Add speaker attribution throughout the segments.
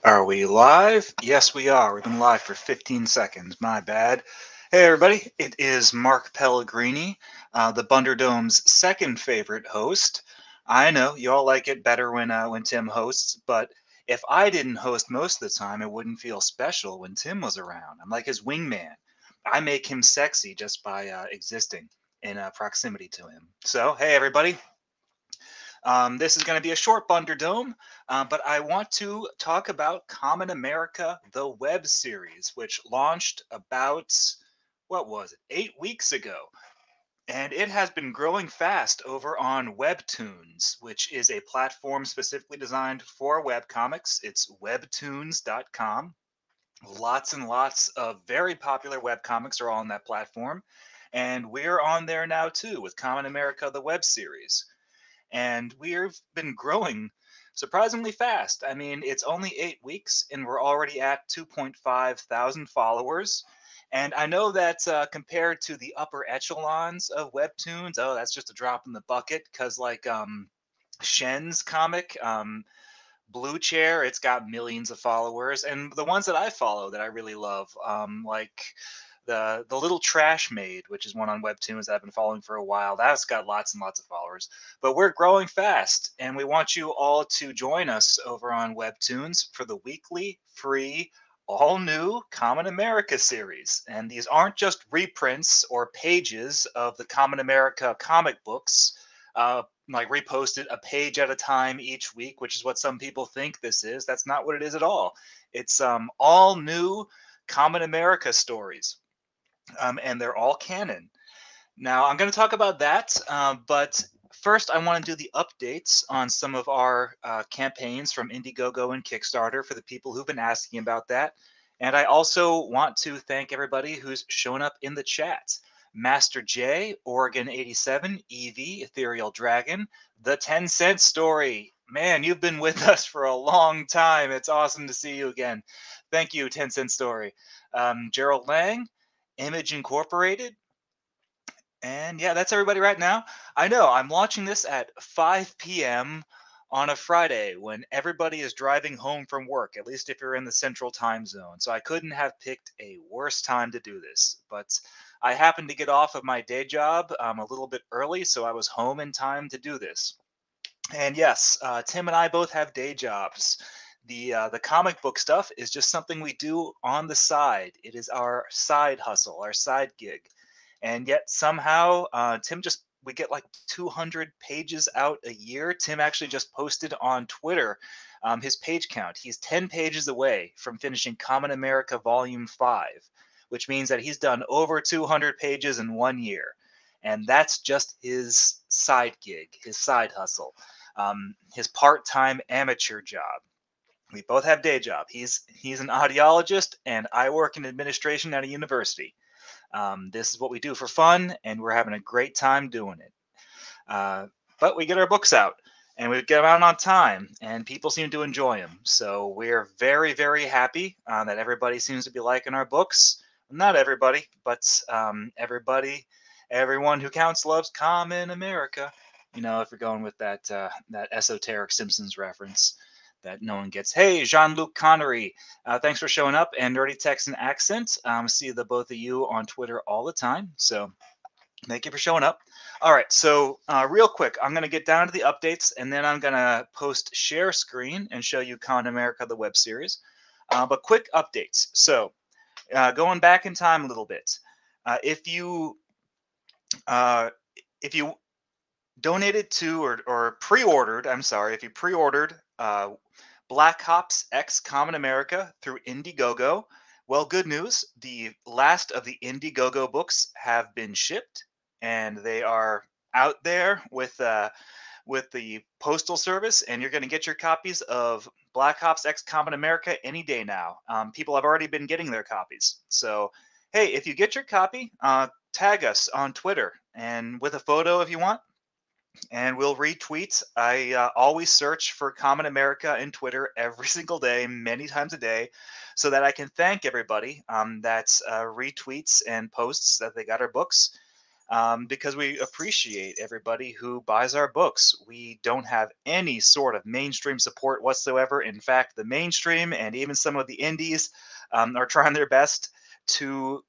Speaker 1: Are we live? Yes, we are. We've been live for 15 seconds. My bad. Hey, everybody. It is Mark Pellegrini, the Bunderdome's second favorite host. I know you all like it better when Tim hosts, but if I didn't host most of the time, it wouldn't feel special when Tim was around. I'm like his wingman. I make him sexy just by existing in proximity to him. So, hey, everybody. This is going to be a short Bunderdome, but I want to talk about Common America, the web series, which launched about, what was it, 8 weeks ago. And it has been growing fast over on Webtoons, which is a platform specifically designed for webcomics. It's webtoons.com. Lots and lots of very popular webcomics are all on that platform. And we're on there now too with Common America, the web series, and we've been growing surprisingly fast. I mean, it's only 8 weeks, and we're already at 2.5 thousand followers. And I know that compared to the upper echelons of webtoons, oh, that's just a drop in the bucket. Because like Shen's comic, Blue Chair, it's got millions of followers, and the ones that I follow that I really love, like the Little Trash Maid, which is one on Webtoons that I've been following for a while. That's got lots and lots of followers. But we're growing fast, and we want you all to join us over on Webtoons for the weekly free all new Common America series. And these aren't just reprints or pages of the Common America comic books, like reposted a page at a time each week, which is what some people think this is. That's not what it is at all. It's all new Common America stories, and they're all canon. Now, I'm going to talk about that, but first, I want to do the updates on some of our campaigns from Indiegogo and Kickstarter for the people who've been asking about that. And I also want to thank everybody who's shown up in the chat. Master J, Oregon 87, Evie, Ethereal Dragon, The 10 Cent Story. Man, you've been with us for a long time. It's awesome to see you again. Thank you, 10 Cent Story. Gerald Lang, Image Incorporated, and yeah, that's everybody right now. I know I'm launching this at 5 p.m. on a Friday when everybody is driving home from work, at least if you're in the central time zone. So I couldn't have picked a worse time to do this. But I happened to get off of my day job a little bit early, so I was home in time to do this. And yes, Tim and I both have day jobs. The comic book stuff is just something we do on the side. It is our side hustle, our side gig, and yet somehow Tim just we get like 200 pages out a year. Tim actually just posted on Twitter his page count. He's 10 pages away from finishing Common America Volume 5, which means that he's done over 200 pages in 1 year. And that's just his side gig, his side hustle, his part-time amateur job. We both have day job. He's an audiologist, and I work in administration at a university. This is what we do for fun, and we're having a great time doing it. But we get our books out, and we get them out on time, and people seem to enjoy them. So we're very, very happy that everybody seems to be liking our books. Not everybody, but everybody, everyone who counts loves Common America. You know, if you're going with that esoteric Simpsons reference that no one gets. Hey, Jean-Luc Connery, thanks for showing up. And Nerdy Texan Accent, see the both of you on Twitter all the time. So thank you for showing up. All right, so real quick, I'm going to get down to the updates, and then I'm going to post share screen and show you Common America, the web series. But quick updates. So going back in time a little bit, if you uh, if you donated to or pre-ordered, I'm sorry, if you pre-ordered Black Ops X Common America through Indiegogo, well, good news. The last of the Indiegogo books have been shipped, and they are out there with the postal service, and you're going to get your copies of Black Ops X Common America any day now. People have already been getting their copies. So, hey, if you get your copy, tag us on Twitter and with a photo if you want, and we'll retweet. I always search for Common America in Twitter every single day, many times a day, so that I can thank everybody that retweets and posts that they got our books. because we appreciate everybody who buys our books. We don't have any sort of mainstream support whatsoever. In fact, the mainstream and even some of the indies are trying their best to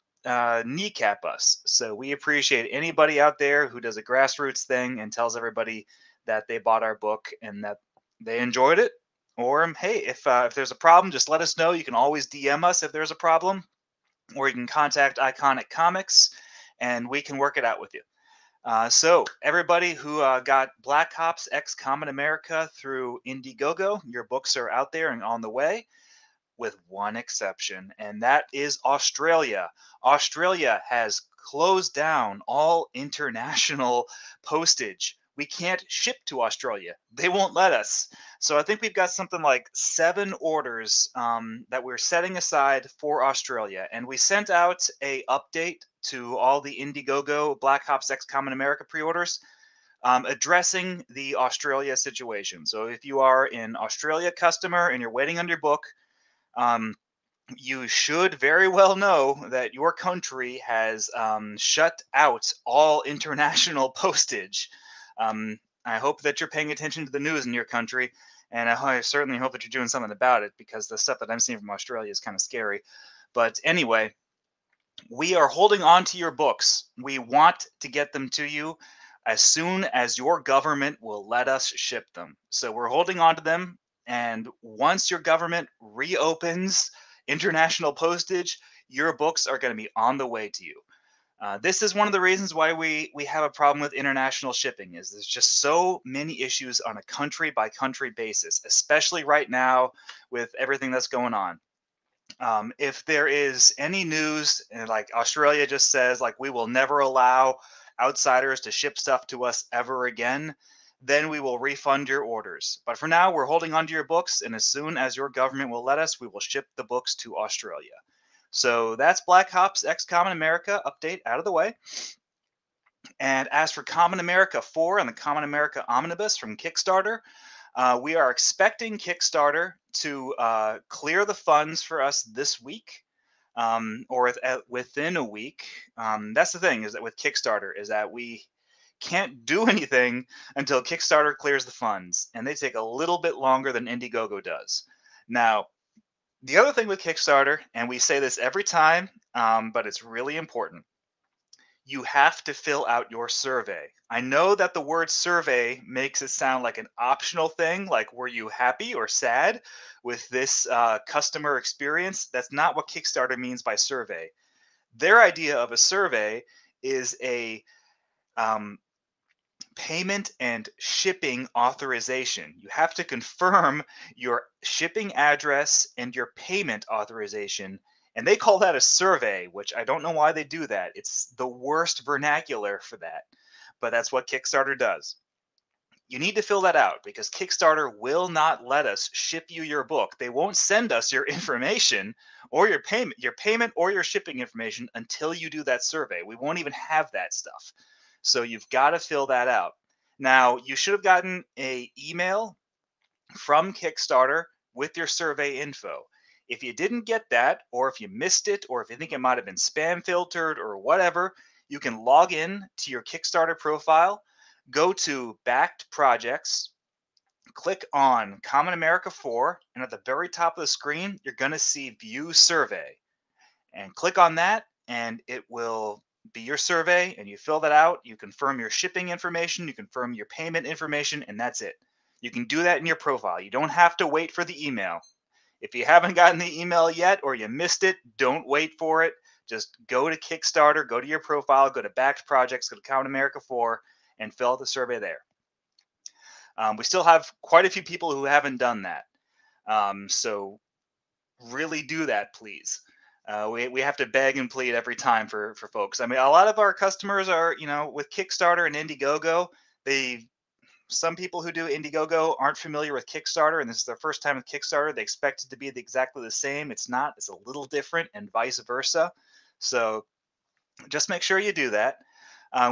Speaker 1: kneecap us. So we appreciate anybody out there who does a grassroots thing and tells everybody that they bought our book and that they enjoyed it. Or hey, if there's a problem, just let us know. You can always DM us if there's a problem, or you can contact Iconic Comics, and we can work it out with you. So everybody who got Black Ops X Common America through Indiegogo, your books are out there and on the way, with one exception, and that is Australia. Australia has closed down all international postage. We can't ship to Australia. They won't let us. So I think we've got something like 7 orders that we're setting aside for Australia. And we sent out a update to all the Indiegogo Black Ops X Common America pre-orders addressing the Australia situation. So if you are an Australia customer and you're waiting on your book, um, you should very well know that your country has shut out all international postage. I hope that you're paying attention to the news in your country, and I certainly hope that you're doing something about it, because the stuff that I'm seeing from Australia is kind of scary. But anyway, we are holding on to your books. We want to get them to you as soon as your government will let us ship them. So we're holding on to them. And once your government reopens international postage, your books are going to be on the way to you. This is one of the reasons why we have a problem with international shipping. Is there's just so many issues on a country by country basis, especially right now with everything that's going on. If there is any news, and like Australia just says, like, we will never allow outsiders to ship stuff to us ever again, then we will refund your orders. But for now, we're holding on to your books, and as soon as your government will let us, we will ship the books to Australia. So that's Black Ops X Common America update out of the way. And as for Common America 4 and the Common America Omnibus from Kickstarter, we are expecting Kickstarter to clear the funds for us this week, or within a week. That's the thing, is that with Kickstarter is that we can't do anything until Kickstarter clears the funds, and they take a little bit longer than Indiegogo does. Now, the other thing with Kickstarter, and we say this every time, but it's really important, you have to fill out your survey. I know that the word survey makes it sound like an optional thing, like were you happy or sad with this customer experience? That's not what Kickstarter means by survey. Their idea of a survey is a um, payment and shipping authorization. You have to confirm your shipping address and your payment authorization. And they call that a survey, which I don't know why they do that. It's the worst vernacular for that. But that's what Kickstarter does. You need to fill that out because Kickstarter will not let us ship you your book. They won't send us your information or your payment or your shipping information until you do that survey. We won't even have that stuff. So you've got to fill that out. Now, you should have gotten a email from Kickstarter with your survey info. If you didn't get that, or if you missed it, or if you think it might have been spam filtered or whatever, you can log in to your Kickstarter profile, go to Backed Projects, click on Common America 4, and at the very top of the screen, you're going to see View Survey. And click on that, and it will be your survey, and you fill that out. You confirm your shipping information, you confirm your payment information, and that's it. You can do that in your profile. You don't have to wait for the email. If you haven't gotten the email yet or you missed it, don't wait for it. Just go to Kickstarter, go to your profile, go to Backed Projects, go to Common America 4, and fill out the survey there. We still have quite a few people who haven't done that. So really do that, please. We have to beg and plead every time for folks. I mean, a lot of our customers are, with Kickstarter and Indiegogo, some people who do Indiegogo aren't familiar with Kickstarter, and this is their first time with Kickstarter. They expect it to be exactly the same. It's not. It's a little different, and vice versa. So just make sure you do that.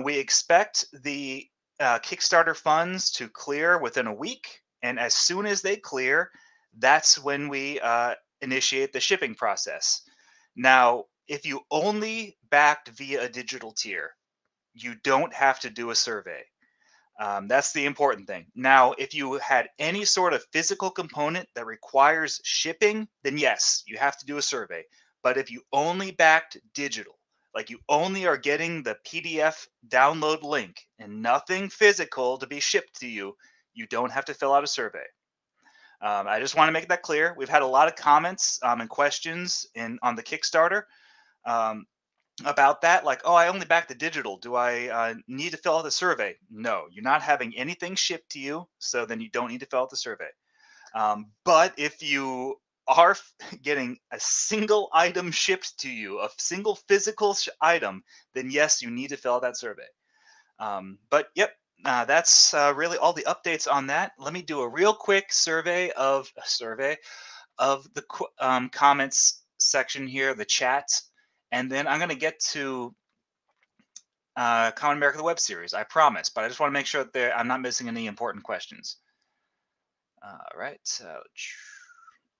Speaker 1: We expect the Kickstarter funds to clear within a week, and as soon as they clear, that's when we initiate the shipping process. Now, if you only backed via a digital tier, you don't have to do a survey. That's the important thing. Now, if you had any sort of physical component that requires shipping, then yes, you have to do a survey. But if you only backed digital, like you only are getting the PDF download link and nothing physical to be shipped to you, you don't have to fill out a survey. I just want to make that clear. We've had a lot of comments and questions on the Kickstarter. Um, about that, like, oh, I only back the digital, do I need to fill out the survey? No, you're not having anything shipped to you, so then you don't need to fill out the survey. But if you are getting a single item shipped to you, a single physical item, then yes, you need to fill out that survey. But yep, that's really all the updates on that. Let me do a real quick survey of the comments section here, the chat, and then I'm going to get to Common America the web series. I promise, but I just want to make sure that I'm not missing any important questions. All right.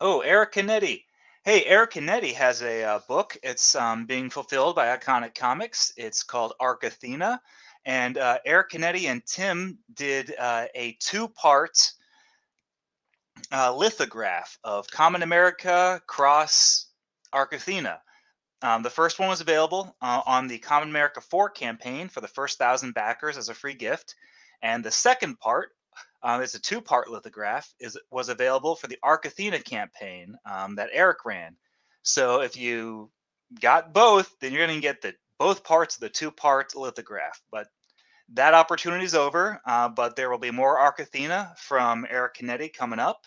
Speaker 1: Oh, Eric Canetti. Hey, Eric Canetti has a book. It's being fulfilled by Iconic Comics. It's called Arc Athena. And Eric Canetti and Tim did a two-part lithograph of Common America cross Arc Athena. The first one was available on the Common America 4 campaign for the first 1,000 backers as a free gift. And the second part, it's a two-part lithograph, was available for the Arc Athena campaign that Eric ran. So if you got both, then you're going to get both parts of the two-part lithograph. But that opportunity is over, but there will be more Arc Athena from Eric Canetti coming up.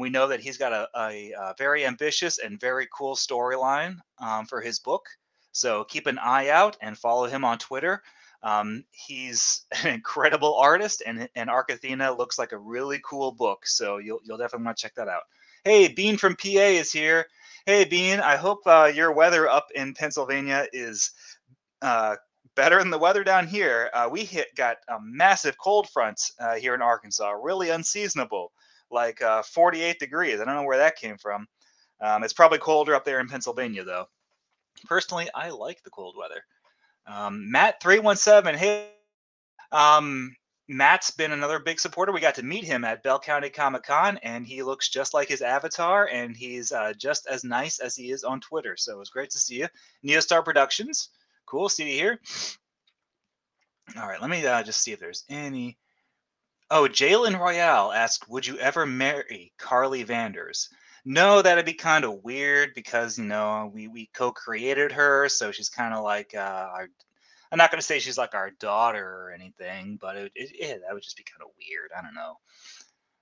Speaker 1: We know that he's got a very ambitious and very cool storyline for his book. So keep an eye out and follow him on Twitter. He's an incredible artist, and Arc Athena looks like a really cool book. So you'll definitely want to check that out. Hey, Bean from PA is here. Hey, Bean, I hope your weather up in Pennsylvania is better than the weather down here. We got a massive cold front here in Arkansas, really unseasonable, like 48 degrees. I don't know where that came from. It's probably colder up there in Pennsylvania, though. Personally, I like the cold weather. Matt317, hey. Matt's been another big supporter. We got to meet him at Bell County Comic Con, and he looks just like his avatar, and he's just as nice as he is on Twitter. So it was great to see you. Neostar Productions. Cool. See you here. All right, let me just see if there's any. Oh, Jalen Royale asked, "Would you ever marry Carly Vanders?" No, that'd be kind of weird because we co-created her, so she's kind of like our. I'm not gonna say she's like our daughter or anything, but that would just be kind of weird. I don't know,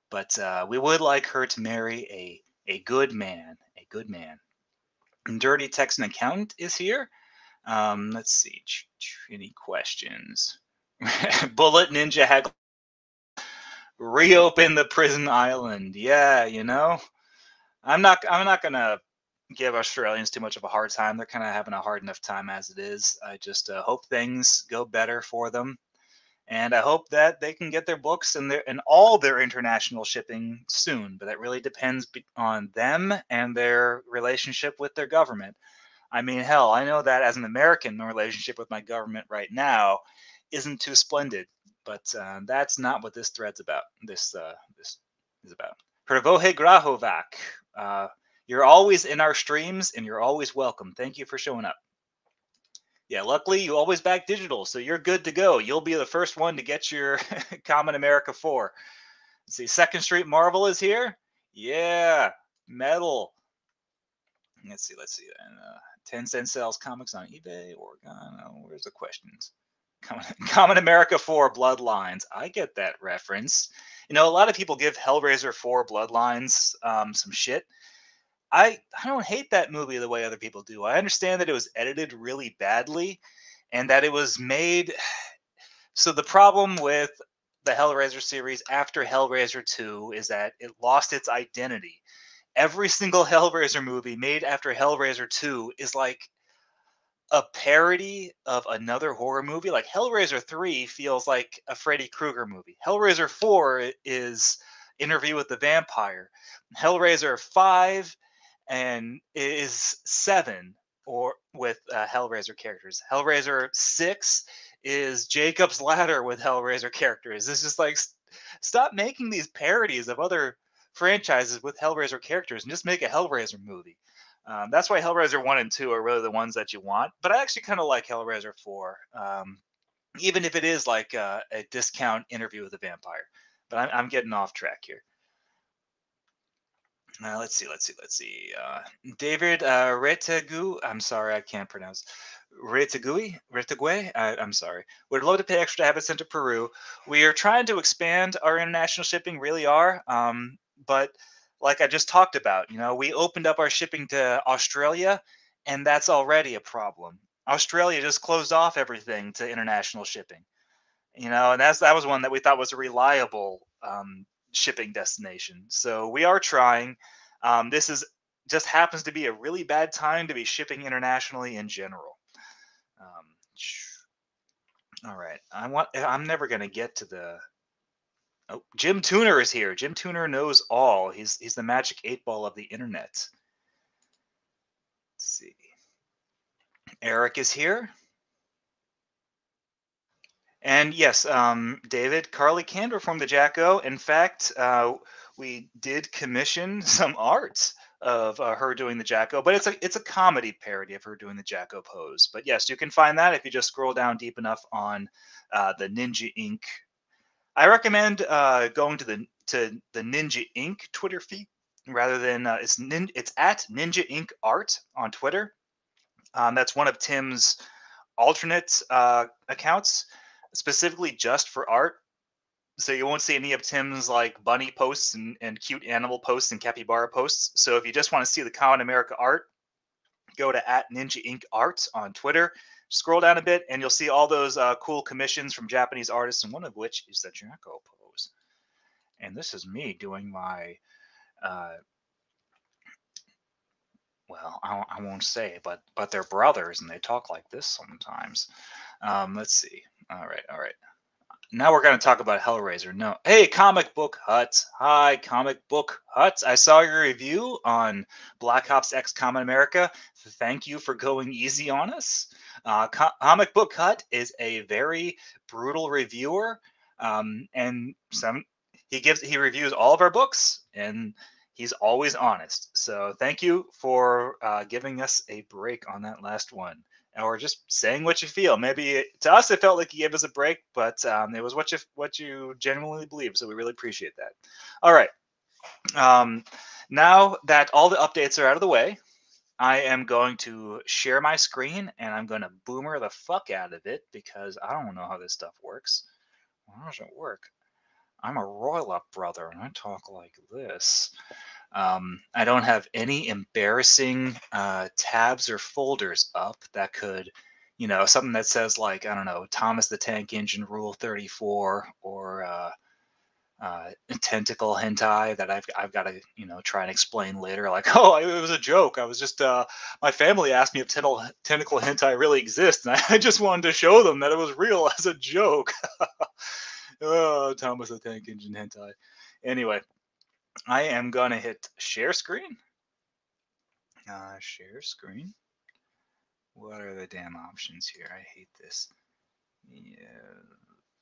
Speaker 1: but we would like her to marry a good man, a good man. And Dirty Texan Accountant is here. Let's see. Any questions? Bullet Ninja Haggle. Reopen the prison island. Yeah, I'm not gonna give Australians too much of a hard time. They're kind of having a hard enough time as it is. I just hope things go better for them, and I hope that they can get their books and all their international shipping soon. But that really depends on them and their relationship with their government. I mean, hell, I know that as an American, my relationship with my government right now isn't too splendid, but that's not what this thread's about. This is about. Hrvoje Grahovac, you're always in our streams, and you're always welcome. Thank you for showing up. Yeah, luckily you always back digital, so you're good to go. You'll be the first one to get your Common America 4. Let's see, Second Street Marvel is here. Yeah, metal. Let's see. And 10-cent sells comics on eBay. Oregon. Oh, where's the questions? Common America 4 Bloodlines. I get that reference. A lot of people give Hellraiser 4 Bloodlines some shit. I don't hate that movie the way other people do. I understand that it was edited really badly and that it was made. So the problem with the Hellraiser series after Hellraiser 2 is that it lost its identity. Every single Hellraiser movie made after Hellraiser 2 is like a parody of another horror movie. Like Hellraiser 3 feels like a Freddy Krueger movie. Hellraiser 4 is Interview with the Vampire. Hellraiser 5 and is 7 or with Hellraiser characters. Hellraiser 6 is Jacob's Ladder with Hellraiser characters. It's just like stop making these parodies of other franchises with Hellraiser characters and just make a Hellraiser movie. That's why Hellraiser 1 and 2 are really the ones that you want. But I actually kind of like Hellraiser 4, even if it is like a discount interview with a vampire. But I'm getting off track here. Let's see. David Retegu. I'm sorry, I can't pronounce. Retegue. I'm sorry. Would love to pay extra to have it sent to Peru. We are trying to expand our international shipping, really are. But like I just talked about, we opened up our shipping to Australia, and that's already a problem. Australia just closed off everything to international shipping. And that was one that we thought was a reliable shipping destination. So we are trying. This is just happens to be a really bad time to be shipping internationally in general. Um, all right, I'm never gonna get to the. Oh, Jim Tuner is here. Jim Tuner knows all. He's the magic 8 ball of the internet. Let's see. Eric is here. And yes, David, Carly can perform the Jacko. In fact, we did commission some art of her doing the Jacko, but it's a comedy parody of her doing the Jacko pose. But yes, you can find that if you just scroll down deep enough on the Ninja Inc. I recommend going to the Ninja Inc. Twitter feed rather than it's at Ninja Inc. Art on Twitter. That's one of Tim's alternate accounts specifically just for art. So you won't see any of Tim's like bunny posts and cute animal posts and capybara posts. So if you just want to see the Common America art, go to at Ninja Inc. Art on Twitter. Scroll down a bit and you'll see all those cool commissions from Japanese artists, and one of which is the Jacko pose. And this is me doing my uh, well, I won't say, but they're brothers and they talk like this sometimes. Let's see. All right. Now we're going to talk about Hellraiser. No. Hey, Comic Book Hut. Hi, Comic Book Hut. I saw your review on Black Ops X Common America. Thank you for going easy on us. Comic Book Hut is a very brutal reviewer, and he reviews all of our books, and he's always honest. So thank you for giving us a break on that last one, or just saying what you feel. Maybe to us it felt like you gave us a break, but it was what you genuinely believe. So we really appreciate that. All right. Um, Now that all the updates are out of the way, I am going to share my screen and I'm going to boomer the fuck out of it because I don't know how this stuff works. How does it work? I'm a royal up brother and I talk like this. I don't have any embarrassing tabs or folders up that could, something that says like, I don't know, Thomas the Tank Engine Rule 34 or tentacle hentai that I've got to, try and explain later. Like, oh, it was a joke. I was just, my family asked me if tentacle hentai really exists. And I just wanted to show them that it was real as a joke. Oh, Thomas the Tank Engine hentai. Anyway, I am going to hit share screen. Share screen. What are the damn options here? I hate this. Yeah,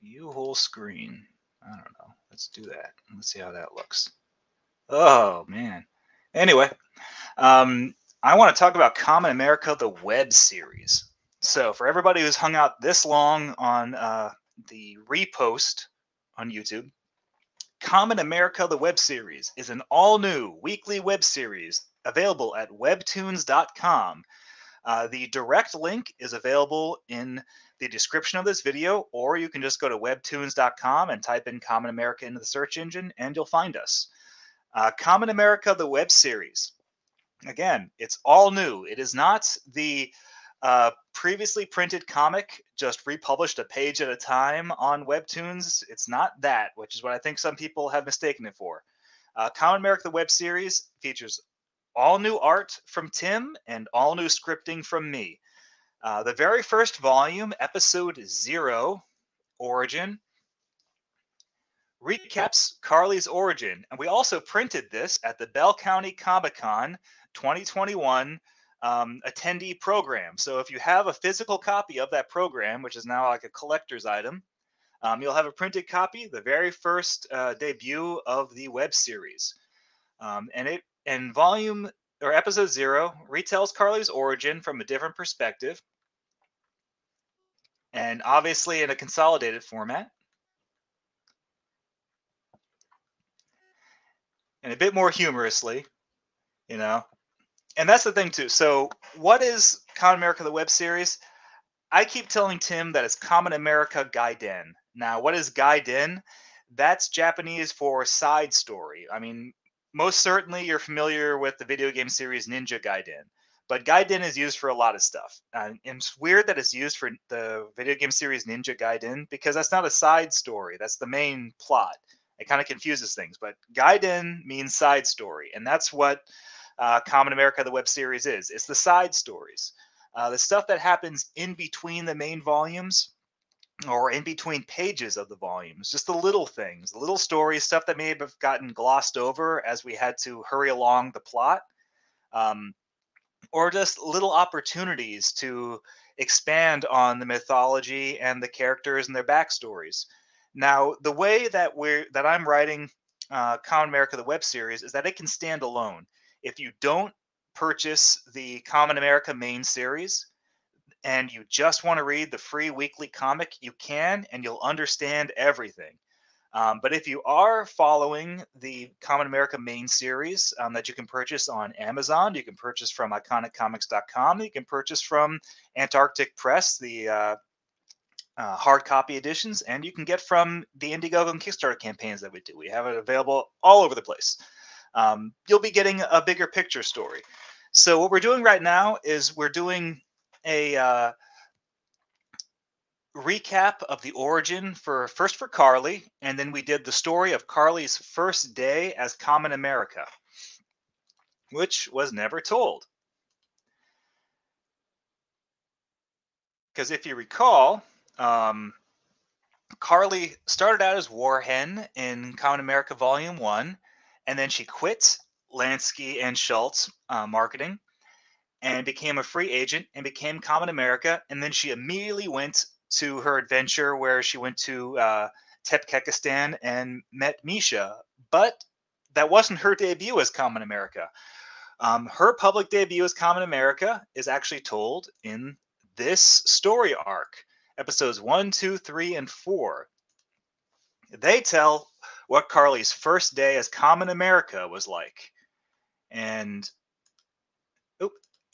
Speaker 1: view whole screen. I don't know. Let's do that. Let's see how that looks. Oh man. Anyway, I want to talk about Common America, the web series. So for everybody who's hung out this long on the repost on YouTube, Common America, the web series is an all-new weekly web series available at webtoons.com. The direct link is available in the description of this video, or you can just go to webtoons.com and type in Common America into the search engine, and you'll find us. Common America, the web series. Again, it's all new. It is not the previously printed comic, just republished a page at a time on Webtoons. It's not that, which is what I think some people have mistaken it for. Common America, the web series, features all new art from Tim and all new scripting from me. The very first volume, episode 0, Origin, recaps Carly's origin. And we also printed this at the Bell County Comic Con 2021 attendee program. So if you have a physical copy of that program, which is now like a collector's item, you'll have a printed copy, the very first debut of the web series. And volume or episode 0 retells Carly's origin from a different perspective, and obviously in a consolidated format, and a bit more humorously, you know. And that's the thing too. So, what is Common America the web series? I keep telling Tim that it's Common America Gaiden. Now, what is Gaiden? That's Japanese for side story. I mean, most certainly you're familiar with the video game series Ninja Gaiden, but Gaiden is used for a lot of stuff. And it's weird that it's used for the video game series Ninja Gaiden because that's not a side story, that's the main plot. It kind of confuses things, but Gaiden means side story, and that's what Common America the web series is. It's the side stories. The stuff that happens in between the main volumes or in between pages of the volumes, just the little things, the little stories, stuff that may have gotten glossed over as we had to hurry along the plot, um, or just little opportunities to expand on the mythology and the characters and their backstories. Now, the way that I'm writing Common America the web series is that it can stand alone. If you don't purchase the Common America main series, and you just want to read the free weekly comic, you can, and you'll understand everything. But if you are following the Common America main series that you can purchase on Amazon, you can purchase from iconiccomics.com, you can purchase from Antarctic Press, the hard copy editions, and you can get from the Indiegogo and Kickstarter campaigns that we do. We have it available all over the place. You'll be getting a bigger picture story. So what we're doing right now is we're doing a recap of the origin for Carly, and then we did the story of Carly's first day as Common America, which was never told. Because if you recall, Carly started out as Warhen in Common America Volume 1, and then she quit Lansky and Schultz marketing and became a free agent and became Common America. And then she immediately went to her adventure where she went to Tepkekistan and met Misha. But that wasn't her debut as Common America. Her public debut as Common America is actually told in this story arc, episodes 1, 2, 3, and 4. They tell what Carly's first day as Common America was like. And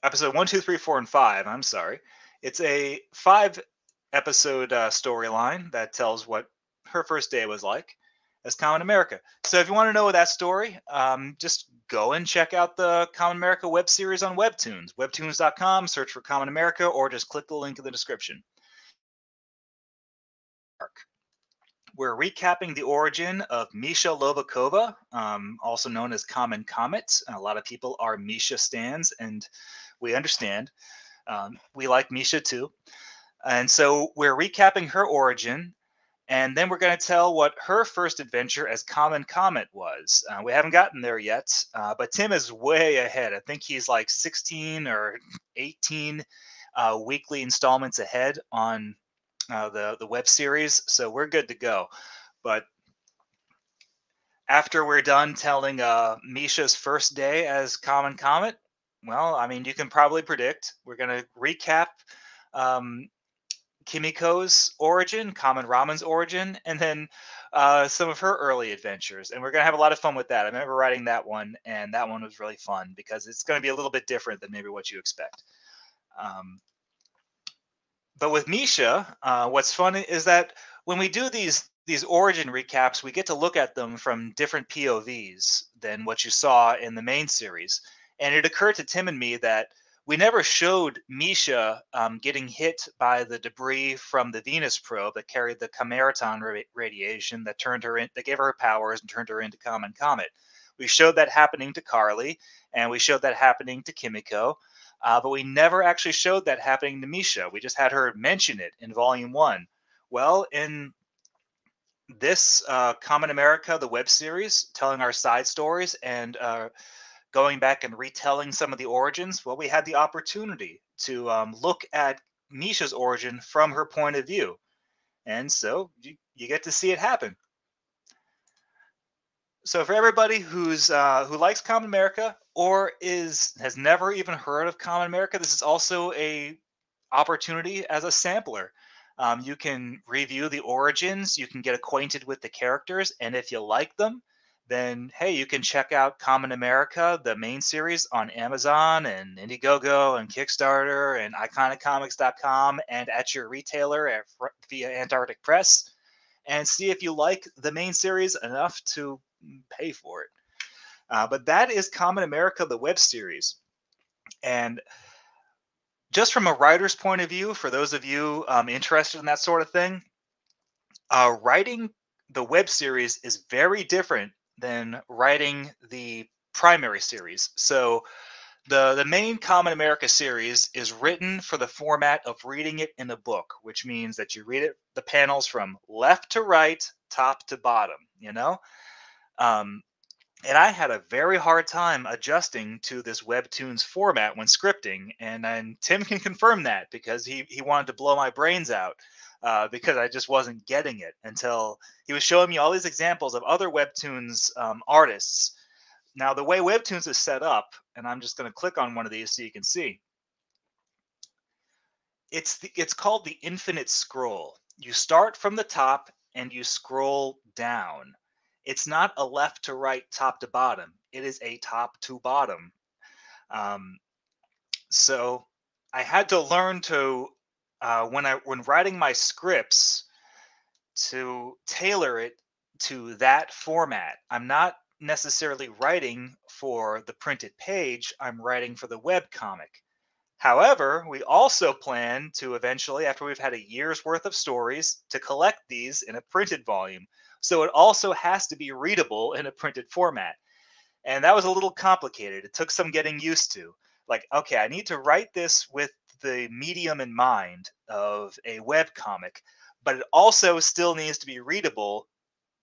Speaker 1: episode 1, 2, 3, 4, and 5. I'm sorry. It's a 5-episode storyline that tells what her first day was like as Common America. So if you want to know that story, just go and check out the Common America web series on Webtoons. Webtoons.com, search for Common America, or just click the link in the description. We're recapping the origin of Misha Lovakova, also known as Common Comet. A lot of people are Misha stans, and we understand. We like Misha too. And so we're recapping her origin, and then we're going to tell what her first adventure as Common Comet was. We haven't gotten there yet, but Tim is way ahead. I think he's like 16 or 18 weekly installments ahead on the web series, so we're good to go. But after we're done telling Misha's first day as Common Comet, well, I mean, you can probably predict we're going to recap Kimiko's origin, Common Ramen's origin, and then some of her early adventures. And we're going to have a lot of fun with that. I remember writing that one, and that one was really fun because it's going to be a little bit different than maybe what you expect. But with Misha, what's fun is that when we do these origin recaps, we get to look at them from different POVs than what you saw in the main series. And it occurred to Tim and me that we never showed Misha getting hit by the debris from the Venus probe that carried the Cameraton radiation that that gave her powers and turned her into Common Comet. We showed that happening to Carly, and we showed that happening to Kimiko. But we never actually showed that happening to Misha. We just had her mention it in Volume 1. Well, in this Common America, the web series, telling our side stories and going back and retelling some of the origins, well, we had the opportunity to look at Misha's origin from her point of view. And so you get to see it happen. So for everybody who likes Common America or has never even heard of Common America, this is also a opportunity as a sampler. You can review the origins, you can get acquainted with the characters, and if you like them, then hey, you can check out Common America, the main series, on Amazon and Indiegogo and Kickstarter and iconiccomics.com and at your retailer via Antarctic Press, and see if you like the main series enough to pay for it. But that is Common America, the web series. And just from a writer's point of view, for those of you interested in that sort of thing, writing the web series is very different than writing the primary series. So the main Common America series is written for the format of reading it in a book, which means that you read it the panels from left to right, top to bottom. Um, and I had a very hard time adjusting to this webtoons format when scripting, and Tim can confirm that because he wanted to blow my brains out because I just wasn't getting it until he was showing me all these examples of other webtoons artists. Now the way webtoons is set up, and I'm just going to click on one of these so you can see. It's called the infinite scroll. You start from the top and you scroll down. It's not a left to right, top to bottom. It is a top to bottom. Um, so I had to learn to when writing my scripts to tailor it to that format. I'm not necessarily writing for the printed page. I'm writing for the web comic. However, we also plan to eventually, after we've had a year's worth of stories, to collect these in a printed volume. So it also has to be readable in a printed format. And that was a little complicated. It took some getting used to. Like, okay, I need to write this with the medium in mind of a web comic, but it also still needs to be readable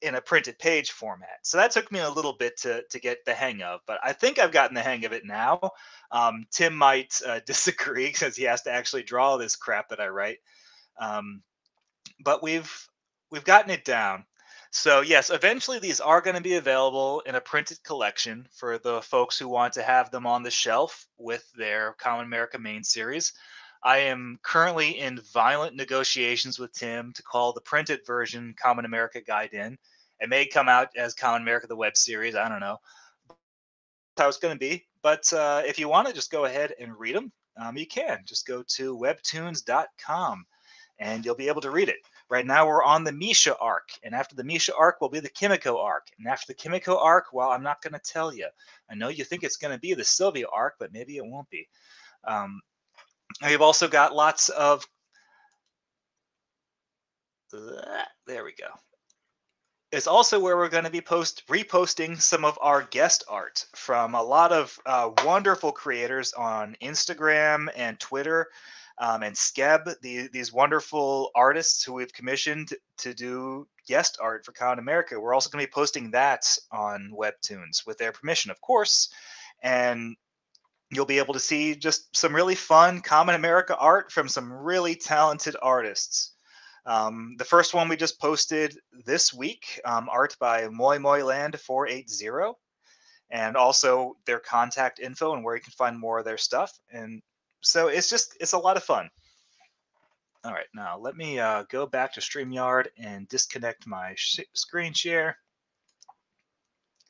Speaker 1: in a printed page format. So that took me a little bit to get the hang of, but I think I've gotten the hang of it now. Tim might disagree because he has to actually draw this crap that I write. Um, but we've gotten it down. So yes, eventually these are going to be available in a printed collection for the folks who want to have them on the shelf with their Common America main series. I am currently in violent negotiations with Tim to call the printed version Common America Guide in. It may come out as Common America the web series. I don't know how it's going to be. But if you want to just go ahead and read them, you can. Just go to webtoons.com and you'll be able to read it. Right now, we're on the Misha arc, and after the Misha arc will be the Kimiko arc. And after the Kimiko arc, well, I'm not going to tell you. I know you think it's going to be the Sylvia arc, but maybe it won't be. We've also got lots of. There we go. It's also where we're going to be reposting some of our guest art from a lot of wonderful creators on Instagram and Twitter, and Skeb, these wonderful artists who we've commissioned to do guest art for Common America. We're also going to be posting that on Webtoons with their permission, of course, and you'll be able to see just some really fun Common America art from some really talented artists. The first one we just posted this week, art by Moi Moi Land 480, and also their contact info and where you can find more of their stuff. And so it's a lot of fun. All right, now let me go back to StreamYard and disconnect my screen share.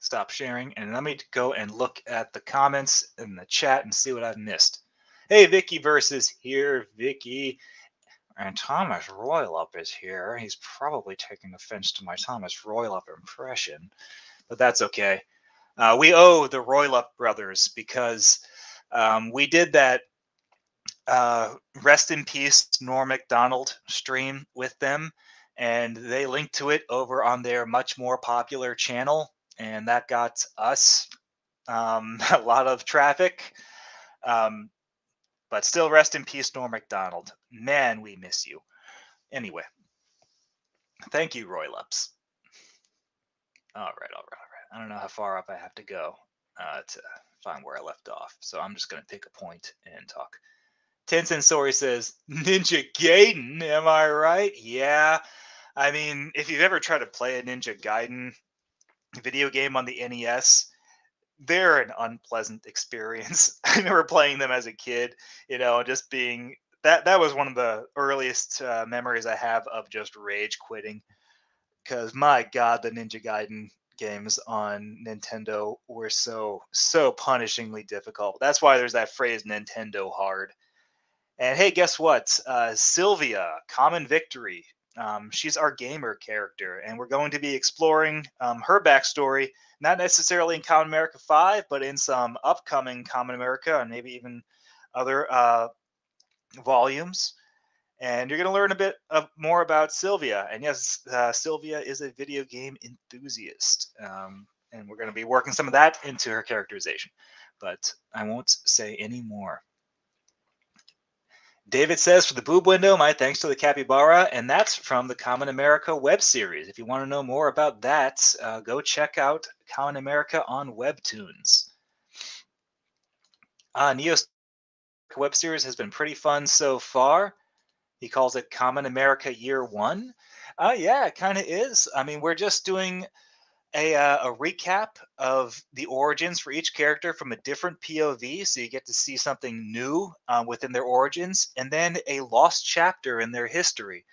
Speaker 1: Stop sharing, and let me go and look at the comments in the chat and see what I've missed. Hey, Vicky versus here, Vicky. And Thomas Roylup is here. He's probably taking offense to my Thomas Roylup impression, but that's okay. We owe the Roylup brothers because we did that rest in peace Norm Macdonald stream with them, and they linked to it over on their much more popular channel, and that got us a lot of traffic. But still, rest in peace, Norm Macdonald. Man, we miss you. Anyway, thank you, Roy Lups. All right. I don't know how far up I have to go to find where I left off. So I'm just going to pick a point and talk. Tencent Story says, Ninja Gaiden, am I right? Yeah. I mean, if you've ever tried to play a Ninja Gaiden video game on the NES, they're an unpleasant experience. I remember playing them as a kid, just being that was one of the earliest memories I have of just rage quitting. Because my God, the Ninja Gaiden games on Nintendo were so punishingly difficult. That's why there's that phrase Nintendo hard. And hey, guess what? Sylvia, Common Victory. She's our gamer character, and we're going to be exploring her backstory, not necessarily in Common America 5, but in some upcoming Common America and maybe even other volumes. And you're going to learn a bit more about Sylvia. And yes, Sylvia is a video game enthusiast. And we're going to be working some of that into her characterization. But I won't say any more. David says, for the boob window, my thanks to the capybara, and that's from the Common America web series. If you want to know more about that, go check out Common America on Webtoons. Neo's web series has been pretty fun so far. He calls it Common America Year One. Yeah, it kind of is. I mean, we're just doing a recap of the origins for each character from a different POV, so you get to see something new within their origins, and then a lost chapter in their history.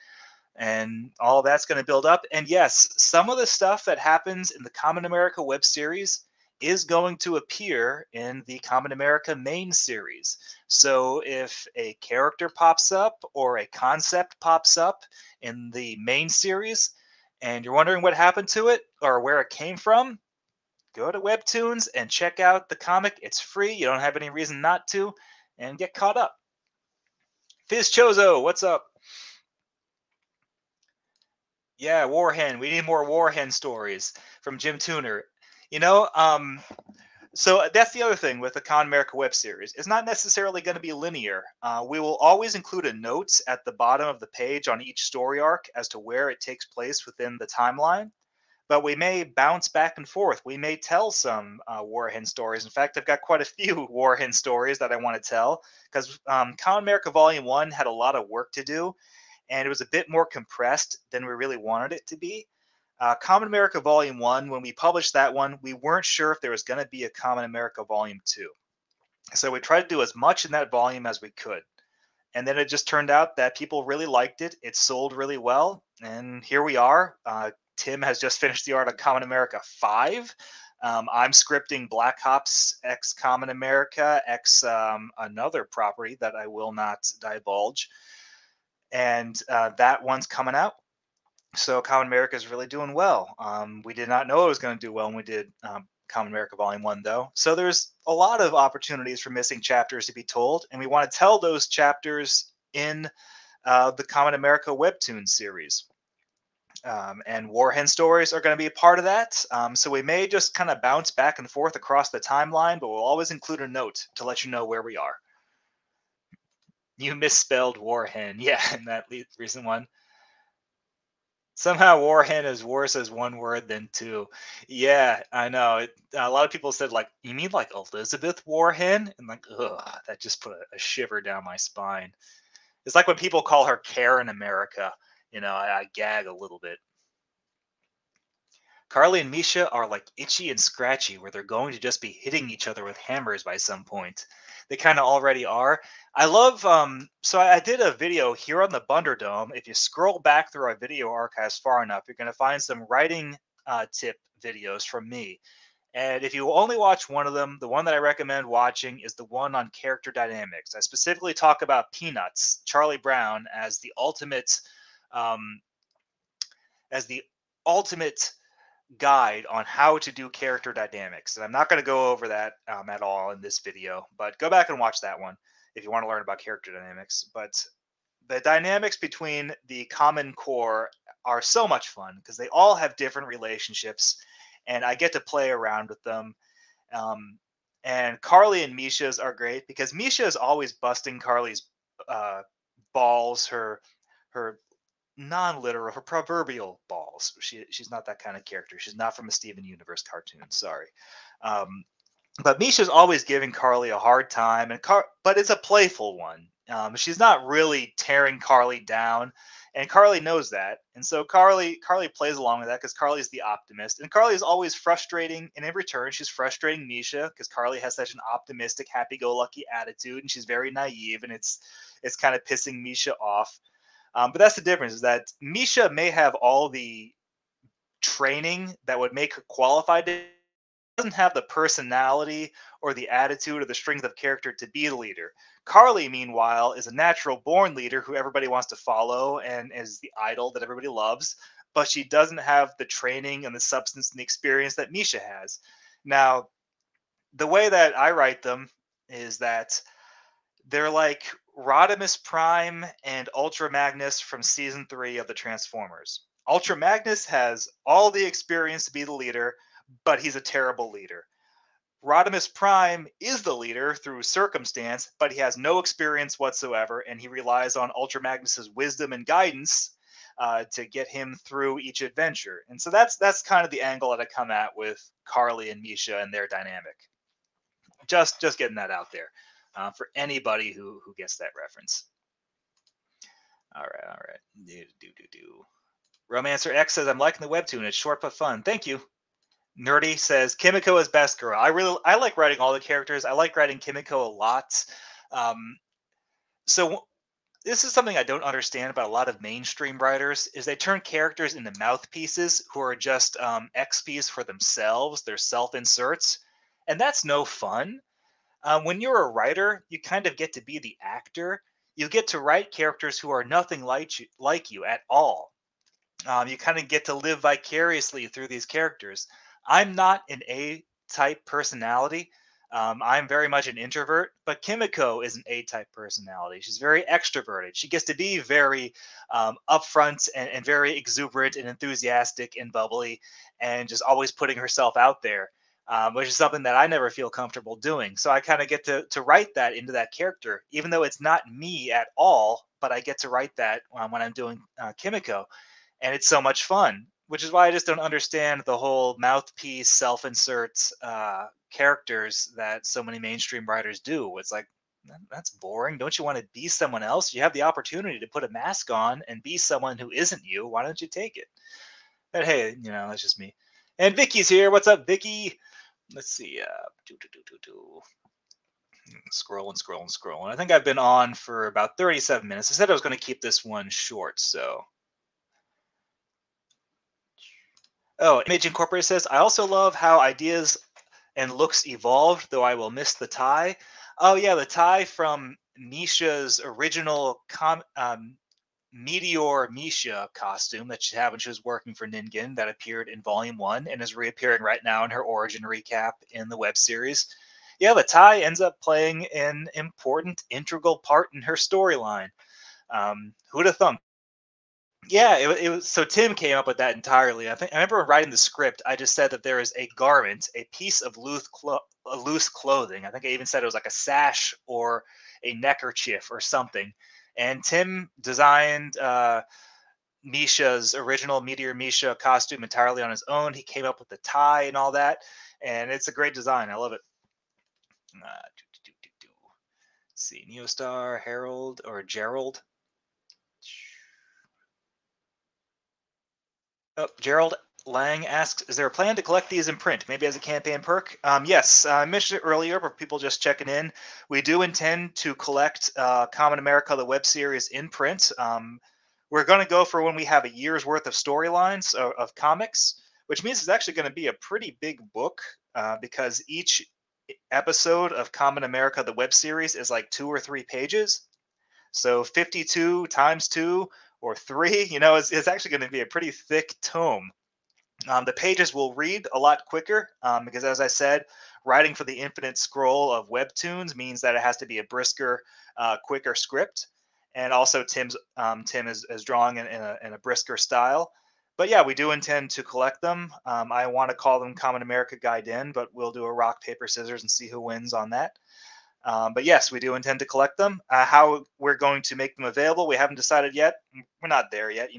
Speaker 1: And all that's going to build up. And yes, some of the stuff that happens in the Common America web series is going to appear in the Common America main series. So if a character pops up or a concept pops up in the main series, and you're wondering what happened to it or where it came from, go to Webtoons and check out the comic. It's free. You don't have any reason not to, and get caught up. Fizz Chozo, what's up? Yeah, Warhen. We need more Warhen stories from Jim Tuner. You know, so that's the other thing with the Con America web series. It's not necessarily going to be linear. We will always include a note at the bottom of the page on each story arc as to where it takes place within the timeline. But we may bounce back and forth. We may tell some Warhen stories. In fact, I've got quite a few Warhen stories that I want to tell because Con America Volume 1 had a lot of work to do, and it was a bit more compressed than we really wanted it to be. Common America Volume 1, when we published that one, we weren't sure if there was going to be a Common America Volume 2. So we tried to do as much in that volume as we could. And then it just turned out that people really liked it. It sold really well. And here we are. Tim has just finished the art of Common America 5. I'm scripting Black Ops X Common America X another property that I will not divulge. And that one's coming out. So Common America is really doing well. We did not know it was going to do well when we did Common America Volume 1, though. So there's a lot of opportunities for missing chapters to be told, and we want to tell those chapters in the Common America Webtoon series. And Warhen stories are going to be a part of that. So we may just kind of bounce back and forth across the timeline, but we'll always include a note to let you know where we are. You misspelled Warhen. Yeah, in that recent one. Somehow Warhen is worse as one word than two. Yeah, I know. A lot of people said, like, you mean like Elizabeth Warhen? And like, ugh, that just put a shiver down my spine. It's like when people call her Karen America. I gag a little bit. Carly and Misha are like Itchy and Scratchy, where they're going to just be hitting each other with hammers by some point. They kind of already are. I love so I did a video here on the Bunderdome. If you scroll back through our video archives far enough, you're going to find some writing tip videos from me. And if you only watch one of them, the one that I recommend watching is the one on character dynamics. I specifically talk about Peanuts, Charlie Brown, as the um, ultimate guide on how to do character dynamics. And I'm not going to go over that at all in this video, but go back and watch that one if you want to learn about character dynamics. But the dynamics between the common core are so much fun because they all have different relationships, and I get to play around with them. And Carly and Misha's are great because Misha is always busting Carly's uh, balls, her non-literal, her proverbial balls. She's not that kind of character. She's not from a Steven Universe cartoon. Sorry. Um, But Misha's always giving Carly a hard time, but it's a playful one. She's not really tearing Carly down, and Carly knows that. And so Carly plays along with that because Carly's the optimist, and Carly is always frustrating. And in return, she's frustrating Misha because Carly has such an optimistic, happy-go-lucky attitude, and she's very naive, and it's kind of pissing Misha off. But that's the difference: is that Misha may have all the training that would make her qualified to doesn't have the personality or the attitude or the strength of character to be the leader. Carly, meanwhile, is a natural born leader who everybody wants to follow and is the idol that everybody loves, but she doesn't have the training and the substance and the experience that Misha has. Now, the way that I write them is that they're like Rodimus Prime and Ultra Magnus from season 3 of the Transformers. Ultra Magnus has all the experience to be the leader, but he's a terrible leader. Rodimus Prime is the leader through circumstance, but he has no experience whatsoever, and he relies on Ultra Magnus's wisdom and guidance to get him through each adventure. And so that's kind of the angle that I come at with Carly and Misha and their dynamic. Just getting that out there for anybody who gets that reference. All right. Romancer X says, I'm liking the webtoon. It's short but fun. Thank you. Nerdy says Kimiko is best girl. I like writing all the characters. I like writing Kimiko a lot. So this is something I don't understand about a lot of mainstream writers is they turn characters into mouthpieces who are just XPs for themselves. They're self-inserts, and that's no fun. When you're a writer, you kind of get to be the actor. You get to write characters who are nothing like you at all. You kind of get to live vicariously through these characters. I'm not an A type personality. I'm very much an introvert, but Kimiko is an A type personality. She's very extroverted. She gets to be very upfront and very exuberant and enthusiastic and bubbly and just always putting herself out there, which is something that I never feel comfortable doing. So I kind of get to write that into that character, even though it's not me at all, but I get to write that when I'm doing Kimiko, and it's so much fun, which is why I just don't understand the whole mouthpiece self-insert characters that so many mainstream writers do. It's like, that's boring. Don't you want to be someone else? You have the opportunity to put a mask on and be someone who isn't you. Why don't you take it? But hey, that's just me. And Vicky's here. What's up, Vicky? Let's see. Scrolling. I think I've been on for about 37 minutes. I said I was going to keep this one short, so. Oh, Image Incorporated says, I also love how ideas and looks evolved, though I will miss the tie. Oh, yeah, the tie from Misha's original Meteor Misha costume that she had when she was working for Ningen that appeared in Volume 1 and is reappearing right now in her origin recap in the web series. Yeah, the tie ends up playing an important, integral part in her storyline. Who'd have thunk? Yeah, it was. So Tim came up with that entirely. I remember writing the script. I just said that there is a garment, a piece of loose clothing. I think I even said it was like a sash or a neckerchief or something. And Tim designed Misha's original Meteor Misha costume entirely on his own. He came up with the tie and all that, and it's a great design. I love it. Let's see, Neostar, Harold, or Gerald. Oh, Gerald Lang asks, is there a plan to collect these in print, maybe as a campaign perk? Yes, I mentioned it earlier, but people just checking in. We do intend to collect Common America, the web series, in print. We're going to go for when we have a year's worth of storylines of comics, which means it's actually going to be a pretty big book because each episode of Common America, the web series, is like 2 or 3 pages. So 52 times 2 or 3, it's actually going to be a pretty thick tome. The pages will read a lot quicker because, as I said, writing for the infinite scroll of webtoons means that it has to be a brisker, quicker script. And also, Tim is drawing in a brisker style. But yeah, we do intend to collect them. I want to call them Common America Gaiden, but we'll do a rock, paper, scissors and see who wins on that. But yes, we do intend to collect them. How we're going to make them available, we haven't decided yet. We're not there yet.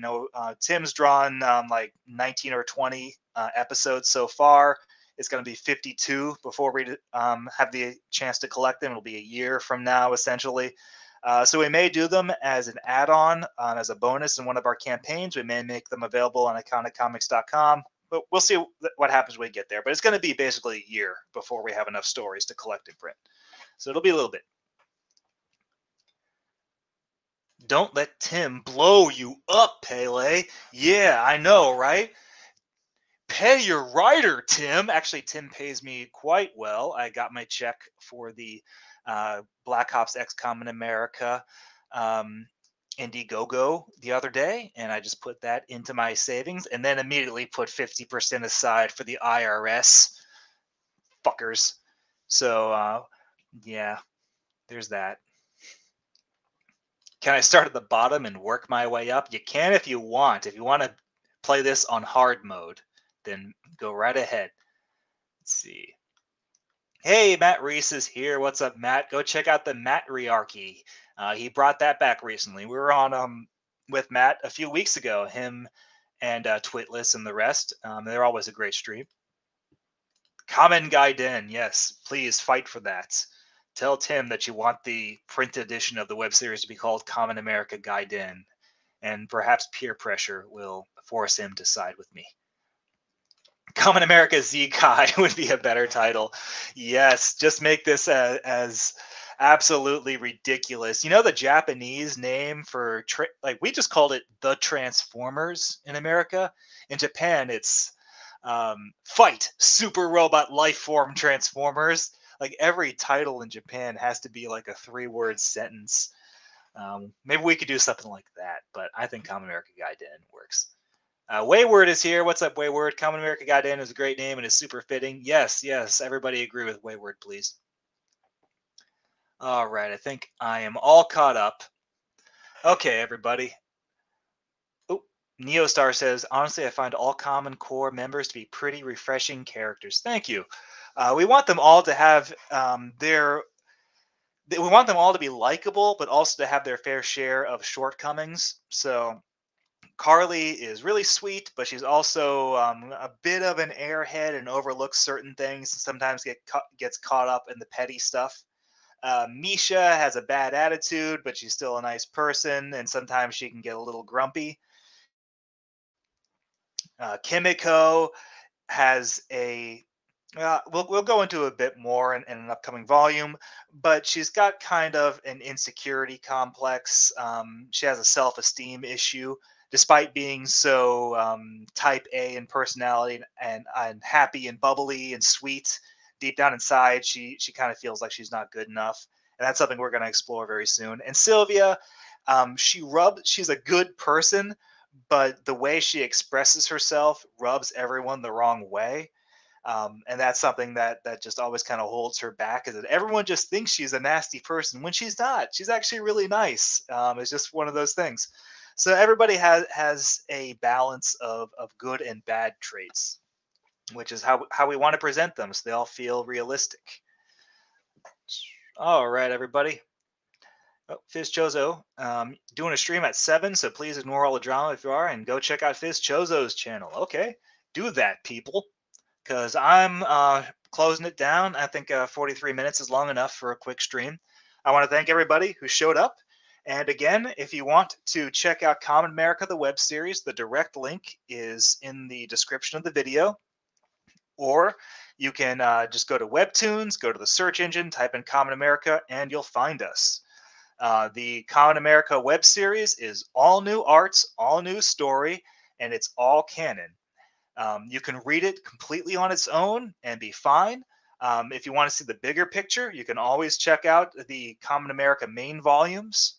Speaker 1: Tim's drawn like 19 or 20 episodes so far. It's going to be 52 before we have the chance to collect them. It'll be a year from now, essentially. So we may do them as an add-on, as a bonus in one of our campaigns. We may make them available on iconiccomics.com, but we'll see what happens when we get there. But it's going to be basically a year before we have enough stories to collect and print. So it'll be a little bit. Don't let Tim blow you up, Pele. Yeah, I know, right? Pay your writer, Tim. Actually, Tim pays me quite well. I got my check for the Black Ops X Common America Indiegogo the other day, and I just put that into my savings and then immediately put 50% aside for the IRS fuckers. So, yeah, there's that. Can I start at the bottom and work my way up? You can if you want. If you want to play this on hard mode, then go right ahead. Let's see. Hey, Matt Reese is here. What's up, Matt? Go check out the Matriarchy. He brought that back recently. We were on with Matt a few weeks ago. Him and Twitless and the rest. They're always a great stream. Kamen Gaiden, yes, please fight for that. Tell Tim that you want the print edition of the web series to be called Kamen America Gaiden, and perhaps peer pressure will force him to side with me. Kamen America Z-Kai would be a better title. Yes, just make this as absolutely ridiculous. You know the Japanese name for like we just called it the Transformers in America. In Japan, it's Fight Super Robot Lifeform Transformers. Like every title in Japan has to be like a 3-word sentence. Maybe we could do something like that, but I think Kamen America Gaiden works. Wayward is here. What's up, Wayward? Kamen America Gaiden is a great name and is super fitting. Yes, yes. Everybody agree with Wayward, please. All right. I think I am all caught up. Okay, everybody. Oh, Neostar says, honestly, I find all Common Core members to be pretty refreshing characters. Thank you. We want them all to have we want them all to be likable, but also to have their fair share of shortcomings. So Carly is really sweet, but she's also a bit of an airhead and overlooks certain things and sometimes gets caught up in the petty stuff. Misha has a bad attitude, but she's still a nice person, and sometimes she can get a little grumpy. Kimiko has a we'll go into a bit more in an upcoming volume, but she's got kind of an insecurity complex. She has a self-esteem issue, despite being so type A in personality and happy and bubbly and sweet. Deep down inside, she kind of feels like she's not good enough, and that's something we're going to explore very soon. And Sylvia, she's a good person, but the way she expresses herself rubs everyone the wrong way. And that's something that just always kind of holds her back, is that everyone just thinks she's a nasty person when she's not. She's actually really nice. It's just one of those things. So everybody has a balance of good and bad traits, which is how we want to present them, so they all feel realistic. All right, everybody. Oh, Fizz Chozo, doing a stream at 7, so please ignore all the drama if you are, and go check out Fizz Chozo's channel. Okay, do that, people, because I'm closing it down. I think 43 minutes is long enough for a quick stream. I want to thank everybody who showed up. And again, if you want to check out Kamen America, the web series, the direct link is in the description of the video. Or you can just go to Webtoons, go to the search engine, type in Kamen America, and you'll find us. The Kamen America web series is all new arts, all new story, and it's all canon. You can read it completely on its own and be fine. If you want to see the bigger picture, you can always check out the Kamen America main volumes.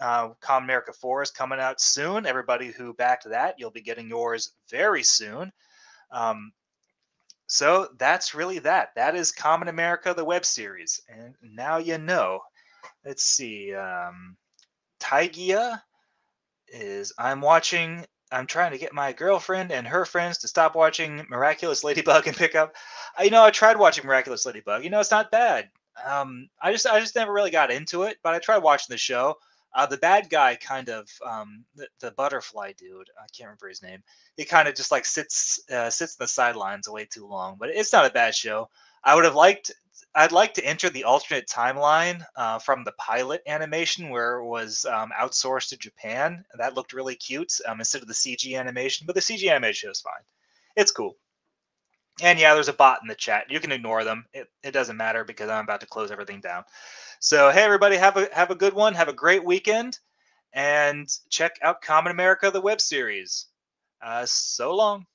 Speaker 1: Kamen America 4 is coming out soon. Everybody who backed that, you'll be getting yours very soon. So that's really that. That is Kamen America, the web series. And now you know. Let's see. Taigia is, I'm trying to get my girlfriend and her friends to stop watching Miraculous Ladybug and pick up. I tried watching Miraculous Ladybug. It's not bad. I just never really got into it, but I tried watching the show. The bad guy kind of the butterfly dude. I can't remember his name. He kind of just like sits in the sidelines way too long. But it's not a bad show. I would have liked. I'd like to enter the alternate timeline from the pilot animation where it was outsourced to Japan. That looked really cute instead of the CG animation. But the CG animation is fine. It's cool. And yeah, there's a bot in the chat. You can ignore them. It doesn't matter because I'm about to close everything down. So hey everybody, have a good one. Have a great weekend, and check out Common America the web series. So long.